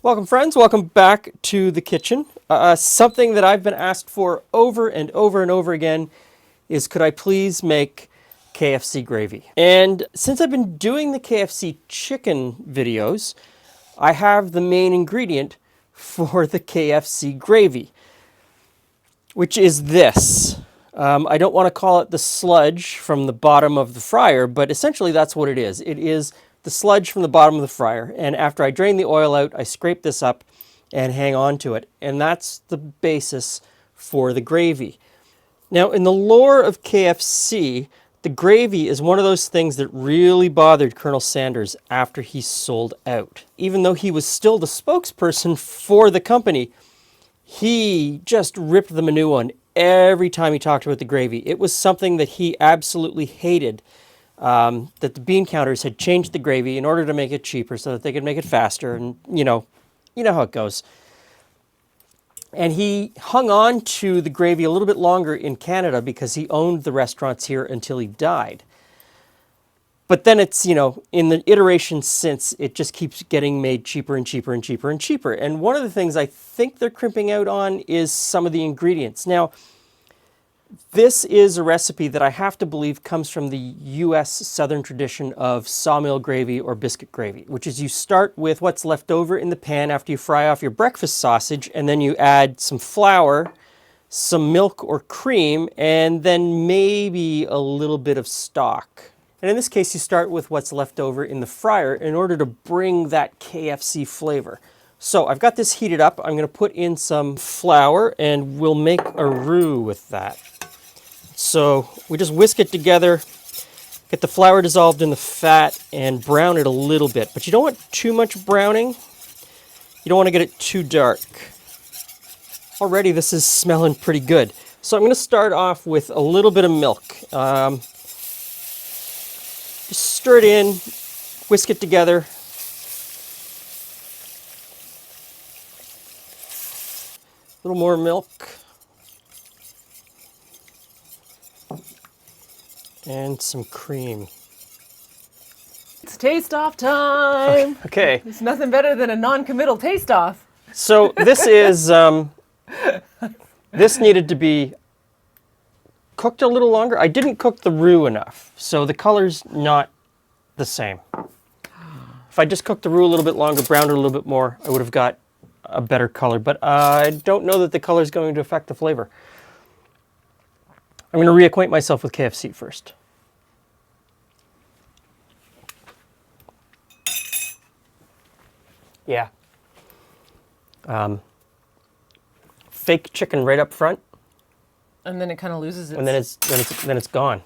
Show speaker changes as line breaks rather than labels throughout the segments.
Welcome, friends. Welcome back to the kitchen. Something that I've been asked for over and over and over again is, could I please make KFC gravy? And since I've been doing the KFC chicken videos, I have the main ingredient for the KFC gravy, which is this. I don't want to call it the sludge from the bottom of the fryer, but essentially that's what it is. It is the sludge from the bottom of the fryer, and after I drain the oil out, I scrape this up and hang on to it, and that's the basis for the gravy. Now, in the lore of KFC, the gravy is one of those things that really bothered Colonel Sanders after he sold out. Even though he was still the spokesperson for the company, he just ripped them a new one every time he talked about the gravy. It was something that he absolutely hated. That the bean counters had changed the gravy in order to make it cheaper so that they could make it faster, and you know how it goes. And he hung on to the gravy a little bit longer in Canada because he owned the restaurants here until he died. But then it's, in the iterations since, it just keeps getting made cheaper and cheaper and cheaper and cheaper. And one of the things I think they're crimping out on is some of the ingredients. Now, this is a recipe that I have to believe comes from the U.S. Southern tradition of sawmill gravy or biscuit gravy, which is you start with what's left over in the pan after you fry off your breakfast sausage, and then you add some flour, some milk or cream, and then maybe a little bit of stock. And in this case, you start with what's left over in the fryer in order to bring that KFC flavor. So I've got this heated up. I'm going to put in some flour, and we'll make a roux with that. So we just whisk it together, get the flour dissolved in the fat, and brown it a little bit. But you don't want too much browning. You don't want to get it too dark. Already this is smelling pretty good. So I'm going to start off with a little bit of milk. Just stir it in, whisk it together. A little more milk. And some cream.
It's taste-off time!
Okay.
There's nothing better than a non-committal taste-off.
So this is, this needed to be cooked a little longer. I didn't cook the roux enough, so the color's not the same. If I just cooked the roux a little bit longer, browned it a little bit more, I would have got a better color, but I don't know that the color is going to affect the flavor. I'm going to reacquaint myself with KFC first. Yeah. Fake chicken right up front.
And then it kind of loses its...
And then it's gone.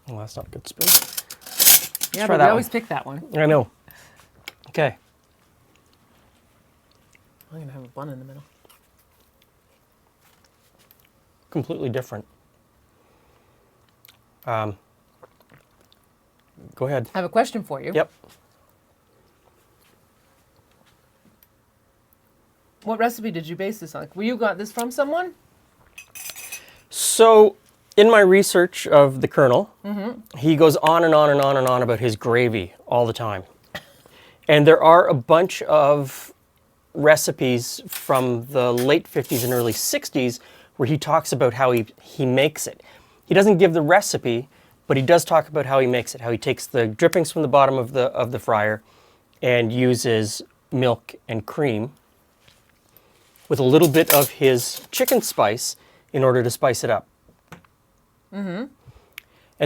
Oh, that's not a good spoon.
Yeah, but we always pick that one.
I know. Okay.
I'm going to have a bun in the middle.
Completely different. Go ahead.
I have a question for you.
Yep.
What recipe did you base this on? Well, you got this from someone?
So, in my research of the Colonel, he goes on and on and on and on about his gravy all the time. And there are a bunch of recipes from the late 50s and early 60s where he talks about how he makes it. He doesn't give the recipe, but he does talk about how he makes it, how he takes the drippings from the bottom of the fryer and uses milk and cream with a little bit of his chicken spice in order to spice it up. And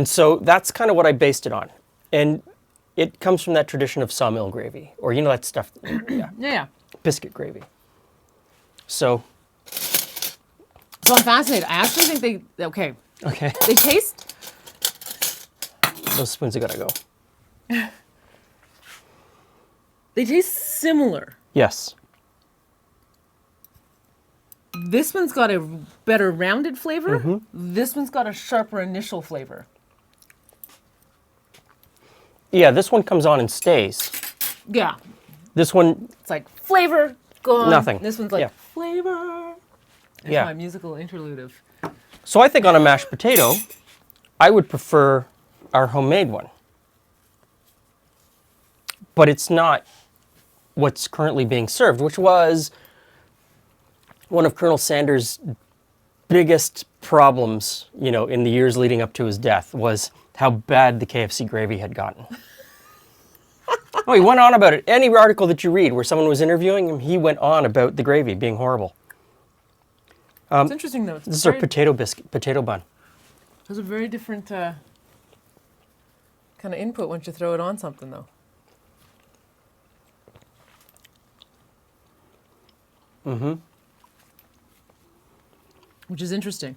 so that's kind of what I based it on. And it comes from that tradition of sawmill gravy, or that stuff.
Yeah.
Biscuit gravy. So
I'm fascinated. I actually think okay. They taste...
Those spoons have got to go.
They taste similar.
Yes.
This one's got a better rounded flavor. This one's got a sharper initial flavor.
Yeah, this one comes on and stays.
Yeah.
This one...
It's like flavor, gone.
Nothing.
This one's like flavor. It's my musical interlude of...
So I think on a mashed potato, I would prefer our homemade one. But it's not what's currently being served, which was one of Colonel Sanders' biggest problems, you know, in the years leading up to his death, was how bad the KFC gravy had gotten. Oh, he went on about it. Any article that you read where someone was interviewing him, he went on about the gravy being horrible.
It's interesting though.
This is our potato bun.
There's a very different kind of input once you throw it on something though. Mm-hmm. Which is interesting.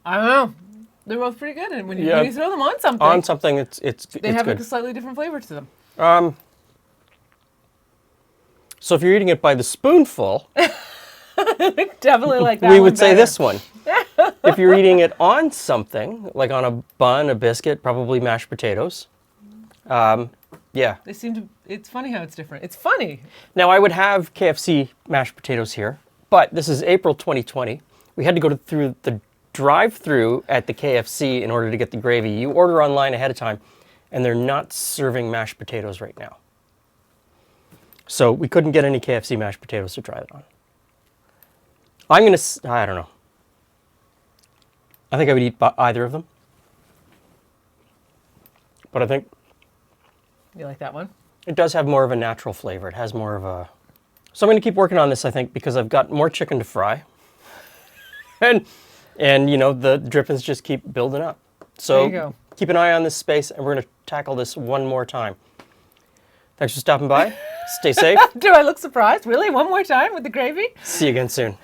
I don't know. They're both pretty good, and when you throw them on something,
They
have
good.
a slightly different flavor to them.
So if you're eating it by the spoonful,
Definitely like that.
we
one
would say
better.
this one. If you're eating it on something, like on a bun, a biscuit, probably mashed potatoes. Yeah.
They seem to. It's funny how it's different. It's funny.
Now I would have KFC mashed potatoes here, but this is April 2020. We had to go through the drive-through at the KFC in order to get the gravy. You order online ahead of time, and they're not serving mashed potatoes right now. So we couldn't get any KFC mashed potatoes to try it on. I don't know. I think I would eat either of them. But I think
You like that one?
it does have more of a natural flavor. It has more of a... So I'm going to keep working on this, I think, because I've got more chicken to fry. And you know, the drippings just keep building up. So
There you go.
keep an eye on this space, and we're going to tackle this one more time. Thanks for stopping by. Stay safe.
Do I look surprised? Really? One more time with the gravy?
See you again soon.